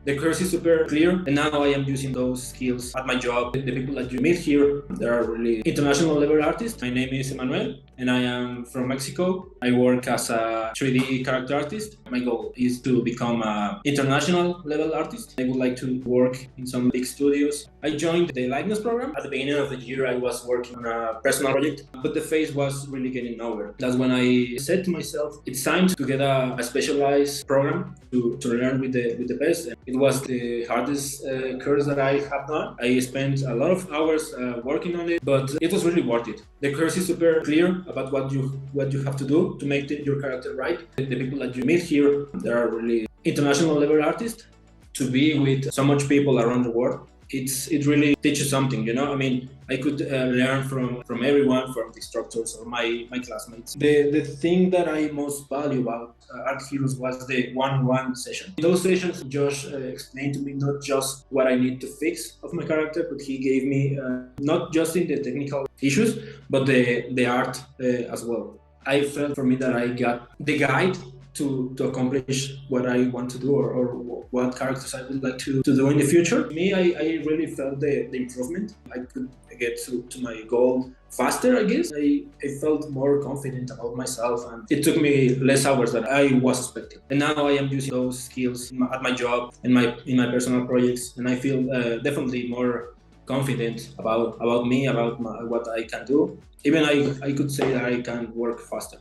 The course is super clear, and now I am using those skills at my job. The people that you meet here, they are really international level artists. My name is Emanuel, and I am from Mexico. I work as a 3D character artist. My goal is to become an international level artist. I would like to work in some big studios. I joined the likeness program. At the beginning of the year, I was working on a personal project, but the phase was really getting nowhere. That's when I said to myself, it's time to get a specialized program to learn with the best. It was the hardest course that I have done. I spent a lot of hours working on it, but it was really worth it. The course is super clear about what you have to do to make your character right. The people that you meet here, they are really international level artists. To be with so much people around the world, it really teaches something, you know. I mean, I could learn from everyone, from the instructors or my classmates. The thing that I most value about Art Heroes was the one-on-one session. In those sessions, Josh explained to me not just what I need to fix of my character, but he gave me not just in the technical issues, but the art as well. I felt for me that I got the guide to accomplish what I want to do or what characters I would like to do in the future. Me, I really felt the improvement. I could get to my goal faster, I guess. I felt more confident about myself, and it took me less hours than I was expecting. And now I am using those skills at my job and in my personal projects, and I feel definitely more confident about me, about what I can do. Even I could say that I can work faster.